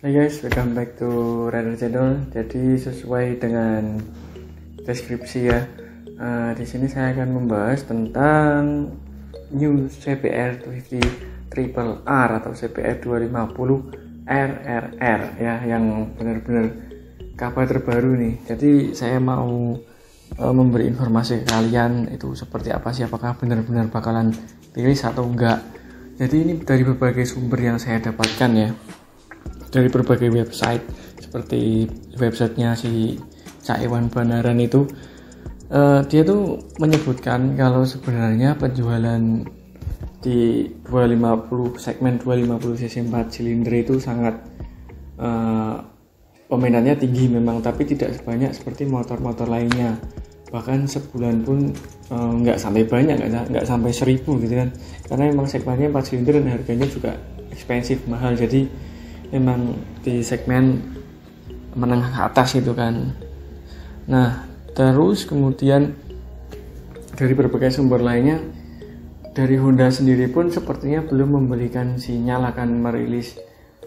Hai guys, welcome back to Rider Channel. Jadi sesuai dengan deskripsi ya, di sini saya akan membahas tentang new CBR 250 Triple R atau CBR 250 RRR ya, yang benar-benar kabar terbaru nih. Jadi saya mau memberi informasi ke kalian itu seperti apa sih, apakah benar-benar bakalan rilis atau enggak. Jadi ini dari berbagai sumber yang saya dapatkan ya, dari berbagai website seperti websitenya si Cak Iwan Banaran itu, dia tuh menyebutkan kalau sebenarnya penjualan di 250 segmen 250 cc 4 silinder itu sangat peminatnya tinggi memang, tapi tidak sebanyak seperti motor-motor lainnya. Bahkan sebulan pun nggak sampai banyak, nggak sampai 1000 gitu kan, karena memang segmennya 4 silinder dan harganya juga ekspensif, mahal. Jadi memang di segmen menengah ke atas gitu kan. Nah terus kemudian dari berbagai sumber lainnya, dari Honda sendiri pun sepertinya belum memberikan sinyal akan merilis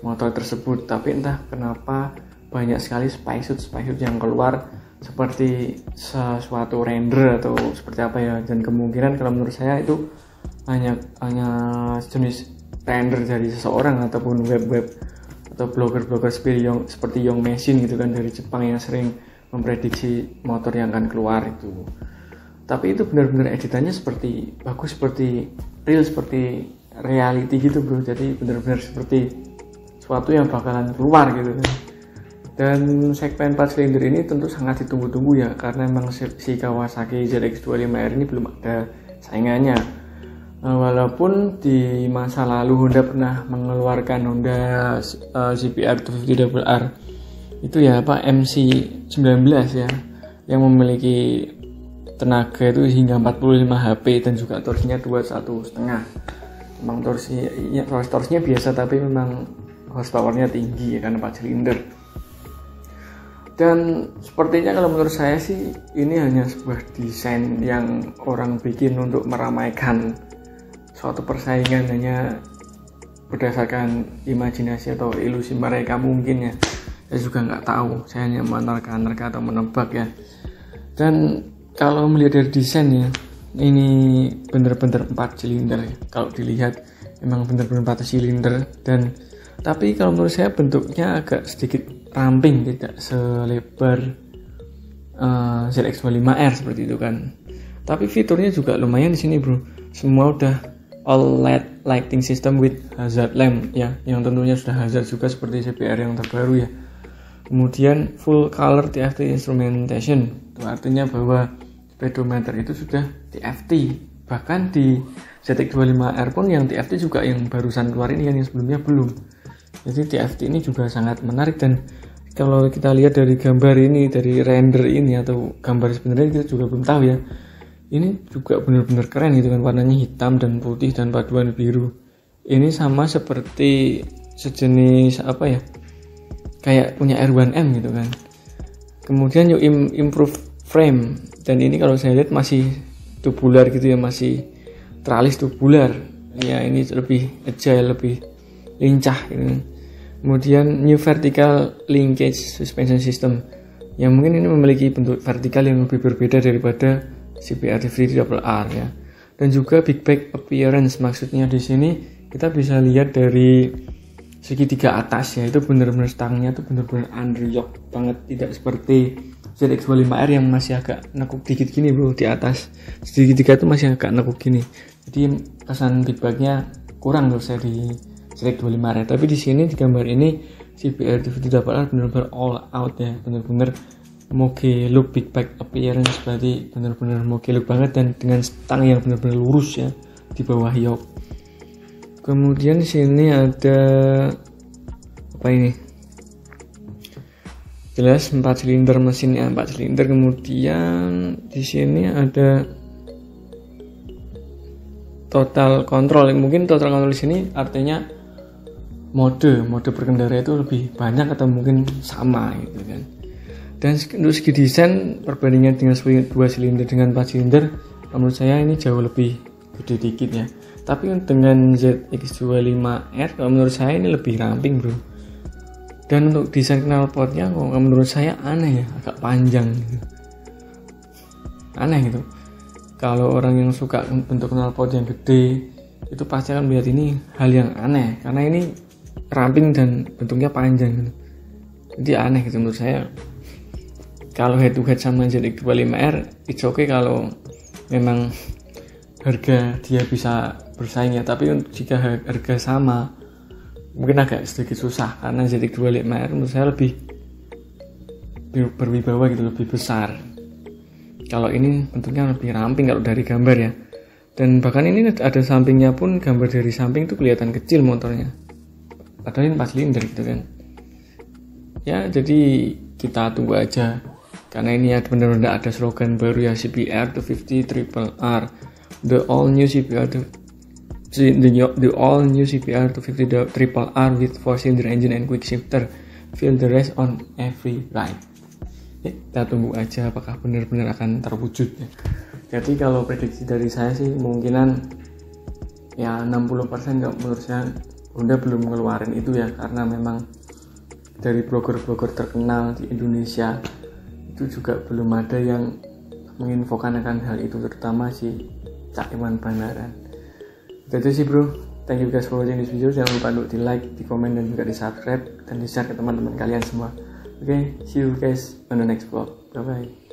motor tersebut. Tapi entah kenapa banyak sekali spysuit yang keluar seperti sesuatu render atau seperti apa ya, dan kemungkinan kalau menurut saya itu hanya jenis render dari seseorang ataupun web atau blogger seperti Young Machine gitu kan, dari Jepang yang sering memprediksi motor yang akan keluar itu. Tapi itu benar-benar editannya seperti bagus, seperti real, seperti reality gitu bro. Jadi benar-benar seperti sesuatu yang bakalan keluar gitu kan. Dan segmen 4 silinder ini tentu sangat ditunggu-tunggu ya, karena memang si Kawasaki ZX25R ini belum ada saingannya. Walaupun di masa lalu Honda pernah mengeluarkan Honda CBR 250 RR itu ya MC19 ya, yang memiliki tenaga itu hingga 45 HP dan juga torsinya 21,5. Memang torsinya biasa, tapi memang horsepowernya tinggi ya, karena 4 silinder. Dan sepertinya kalau menurut saya sih ini hanya sebuah desain yang orang bikin untuk meramaikan suatu persaingan, hanya berdasarkan imajinasi atau ilusi mereka mungkin ya. Saya juga nggak tahu, saya hanya menerka-nerka atau menebak ya. Dan kalau melihat dari desainnya, ini benar-benar 4 silinder ya. Kalau dilihat memang benar-benar 4 silinder, dan tapi kalau menurut saya bentuknya agak sedikit ramping, tidak selebar ZX25R seperti itu kan. Tapi fiturnya juga lumayan di sini bro. Semua udah all LED lighting system with hazard lamp ya, yang tentunya sudah hazard juga seperti CBR yang terbaru ya. Kemudian full color TFT instrumentation, itu artinya bahwa speedometer itu sudah TFT. Bahkan di ZX25R pun yang TFT juga, yang barusan keluar ini, yang sebelumnya belum. Jadi TFT ini juga sangat menarik. Dan kalau kita lihat dari gambar ini, dari render ini atau gambar sebenarnya, kita juga belum tahu ya, ini juga benar-benar keren gitu kan, warnanya hitam dan putih dan paduan biru. Ini sama seperti sejenis apa ya, kayak punya R1M gitu kan. Kemudian yuk improve frame, dan ini kalau saya lihat masih tubular gitu ya, masih tralis tubular ya. Ini lebih agile, lebih lincah gitu. Kemudian new vertical linkage suspension system, yang mungkin ini memiliki bentuk vertikal yang lebih berbeda daripada CBR 250 RR ya. Dan juga big bag appearance, maksudnya di sini kita bisa lihat dari segitiga atas ya, itu benar-benar stangnya tuh benar-benar underlock banget, tidak seperti ZX25R yang masih agak nekuk dikit gini bro di atas. Segitiga itu masih agak nekuk gini, jadi kesan big bagnya kurang menurut saya di ZX25R. Tapi di sini di gambar ini CBR 250 RR benar-benar all out ya, benar-benar moge look big bag appearance, berarti benar-benar moge look banget, dan dengan stang yang benar-benar lurus ya di bawah yoke. Kemudian di sini ada apa ini? Jelas 4 silinder mesinnya, 4 silinder. Kemudian di sini ada total control. Mungkin total control di sini artinya mode berkendara itu lebih banyak atau mungkin sama gitu kan. Dan untuk segi desain, perbandingan dengan 2 silinder dengan 4 silinder, menurut saya ini jauh lebih gede dikit ya. Tapi dengan ZX25R kalau menurut saya ini lebih ramping bro. Dan untuk desain knalpotnya kok menurut saya aneh ya, agak panjang gitu. Aneh gitu. Kalau orang yang suka bentuk knalpot yang gede itu pasti akan melihat ini hal yang aneh, karena ini ramping dan bentuknya panjang gitu. Jadi aneh gitu menurut saya. Kalau head to head sama ZX25R, it's okay kalau memang harga dia bisa bersaing ya. Tapi jika harga sama, mungkin agak sedikit susah, karena ZX25R menurut saya lebih berwibawa gitu, lebih besar. Kalau ini bentuknya lebih ramping kalau dari gambar ya. Dan bahkan ini ada sampingnya pun, gambar dari samping itu kelihatan kecil motornya, padahal ini 4 silinder gitu kan ya. Jadi kita tunggu aja, karena ini ada benar-benar ada slogan baru ya, CBR 250 Triple R, the all new CBR the all new CBR 250 Triple R with 4-cylinder engine and quick shifter, feel the rest on every ride. Ya, kita tunggu aja apakah benar-benar akan terwujud ya. Jadi kalau prediksi dari saya sih kemungkinan ya 60% kalau menurut saya Honda belum ngeluarin itu ya, karena memang dari blogger-blogger terkenal di Indonesia itu juga belum ada yang menginfokan akan hal itu, terutama si Cak Iman Banaran. Itu sih bro, thank you guys for watching this video. Jangan lupa untuk di like, di komen, dan juga di subscribe dan di share ke teman-teman kalian semua. Oke, see you guys on the next vlog. Bye bye.